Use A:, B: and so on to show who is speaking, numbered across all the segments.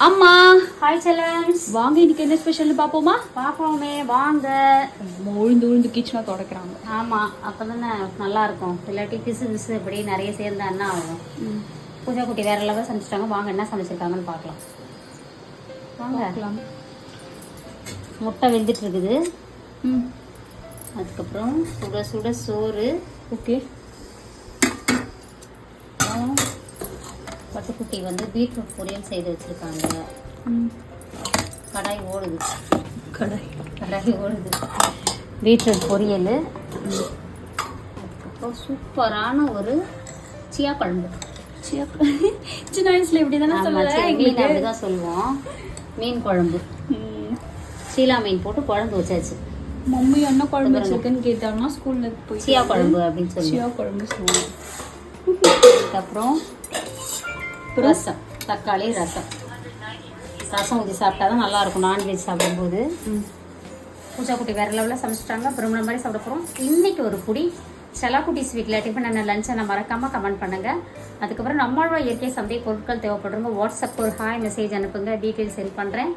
A: அம்மா
B: ஹாய் செல்லன்ஸ்,
A: வாங்க, இன்னைக்கு என்ன ஸ்பெஷல்னு பாப்போமா?
B: பாப்போமே வாங்க.
A: உழுந்து உழுந்து கிச்சனா தொடக்கிறாங்க.
B: ஆமா, அப்பதானே நல்லா இருக்கும். இல்லாட்டி பிசு பிசு இப்படி நிறைய சேர்ந்தா என்ன ஆகும்? பூஜா குட்டி வேற லெவல் சமைச்சிட்டாங்க. வாங்க என்ன சமைச்சிருக்காங்கன்னு பார்க்கலாம். வாங்க. முட்டை வெந்துட்டு இருக்குது. அதுக்கப்புறம் சுட சுட சோறு.
A: ஓகே.
B: பட்டுக்குட்டி வந்து பீட்ரூட் பொரியல் செய்து வச்சிருக்காங்க. கடாய் ஓடுது. கடாய் ஓடுது. பீட்ரூட் பொரியல். அதுக்கப்புறம் சூப்பரான ஒரு சியா குழம்பு.
A: சின்ன வயசுல இப்படிதானே
B: அப்படிதான் சொல்லுவோம். மீன் குழம்பு, சீலா மீன் போட்டு குழம்பு வச்சாச்சு.
A: மம்மி என்ன குழம்பு வச்சிருக்குன்னு கேட்டாங்கன்னா ஸ்கூல்ல போய்
B: சியா குழம்பு அப்படின்னு சொல்லி
A: சியா குழம்பு சொல்லுவோம்.
B: அதுக்கப்புறம் ரசம், தக்காளி ரசம். ரசம் ஊற்றி சாப்பிட்டா தான் நல்லாயிருக்கும் நான்வெஜ் சாப்பிடும்போது. பூஜா குட்டி வேறு லெவலில் சமைச்சிட்டாங்க. அப்புறம் இந்த மாதிரி சாப்பிட போகிறோம். இன்றைக்கி ஒரு புடி செல்லாக்குட்டி ஸ்வீட்டில் டிஃபன் என்ன லஞ்சை நான் மறக்காமல் கமெண்ட் பண்ணுங்கள். அதுக்கப்புறம் நம்மளோட இயற்கை சந்தை பொருட்கள் தேவைப்படுறவங்க வாட்ஸ்அப் ஒரு ஹாய் மெசேஜ் அனுப்புங்க, டீட்டெயில்ஸ் சென்ட் பண்ணுறேன்.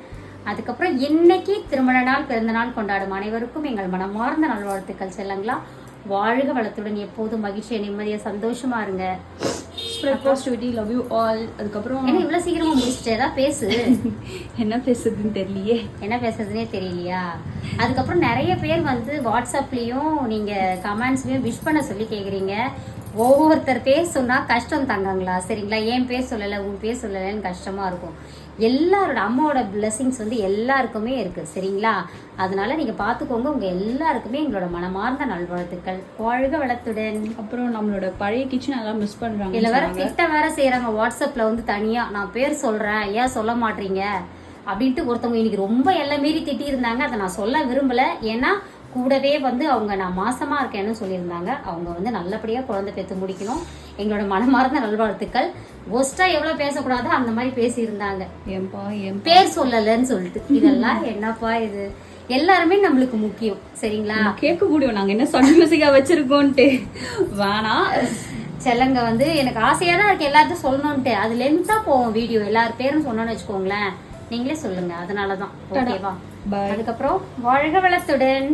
B: அதுக்கப்புறம் இன்னைக்கு திருமண நாள், பிறந்த நாள் கொண்டாடும் அனைவருக்கும் எங்கள் மனமார்ந்த நல்வாழ்த்துக்கள். செல்லங்களா, வாழ்க வளத்துடன் எப்போதும் மகிழ்ச்சியை நிம்மதியாக சந்தோஷமா இருங்க.
A: Spread positivity, love you all. அதுக்கப்புறம்
B: என்ன இவ்வளோ சீக்கிரமா முடிச்சுட்டு ஏதாவது பேசு.
A: என்ன பேசுறதுன்னு தெரியலையே.
B: என்ன பேசுறதுனே தெரியலையா? அதுக்கப்புறம் நிறைய பேர் வந்து வாட்ஸ்அப்லேயும் நீங்கள் கமெண்ட்ஸ்லையும் விஷ் பண்ண சொல்லி கேட்குறீங்க. ஒவ்வொருத்தர் பேர் சொன்னால் கஷ்டம் தாங்கங்களா? சரிங்களா, ஏன் பேர் சொல்லலை உன் பேர் சொல்லலைன்னு கஷ்டமாக இருக்கும். எல்லாரோட அம்மாவோட பிளெஸிங்ஸ் வந்து எல்லாருக்குமே இருக்குது. சரிங்களா, அதனால நீங்கள் பார்த்துக்கோங்க. உங்கள் எல்லாருக்குமே எங்களோட மனமார்ந்த நல்வாழ்த்துக்கள். வாழ்க வளத்துடன்.
A: அப்புறம் நம்மளோட பழைய கிச்சன் எல்லாம் மிஸ் பண்ணுறாங்க.
B: இதில் வேற திட்ட வேற செய்கிறாங்க வாட்ஸ்அப்பில் வந்து தனியாக. நான் பேர் சொல்கிறேன், ஏன் சொல்ல மாட்டீங்க அப்படின்ட்டு ஒருத்தவங்க இன்னைக்கு ரொம்ப எல்லாம் மீறி திட்டியிருந்தாங்க. அதை நான் சொல்ல விரும்பலை. ஏன்னா கூடவே வந்து அவங்க நான் மாசமாக இருக்கேன்னு சொல்லியிருந்தாங்க. அவங்க வந்து நல்லபடியாக குழந்தை பெற்று முடிக்கணும். எங்களோட மனமார்ந்த நல்வாழ்த்துக்கள். ஒஸ்ட்டாக எவ்வளோ பேசக்கூடாதோ அந்த மாதிரி பேசியிருந்தாங்க.
A: என்
B: பேர் சொல்லலைன்னு சொல்லிட்டு இதெல்லாம் என்னப்பா இது? எல்லாருமே நம்மளுக்கு முக்கியம். சரிங்களா,
A: கேட்க முடியும் நாங்கள் என்ன சன் மியூசிக்காக வச்சுருக்கோன்ட்டு. வேணாம்
B: செல்லங்க வந்து எனக்கு ஆசையாக தான் இருக்கு எல்லாத்தையும் சொல்லணுன்ட்டு. அது லென்த்தாக போவோம் வீடியோ. எல்லார் பேரும் சொன்னோன்னு வச்சுக்கோங்களேன், நீங்களே சொல்லுங்க. அதனால தான். ஓகேவா? அதுக்கப்புறம் வாழ்க வளத்துடன்.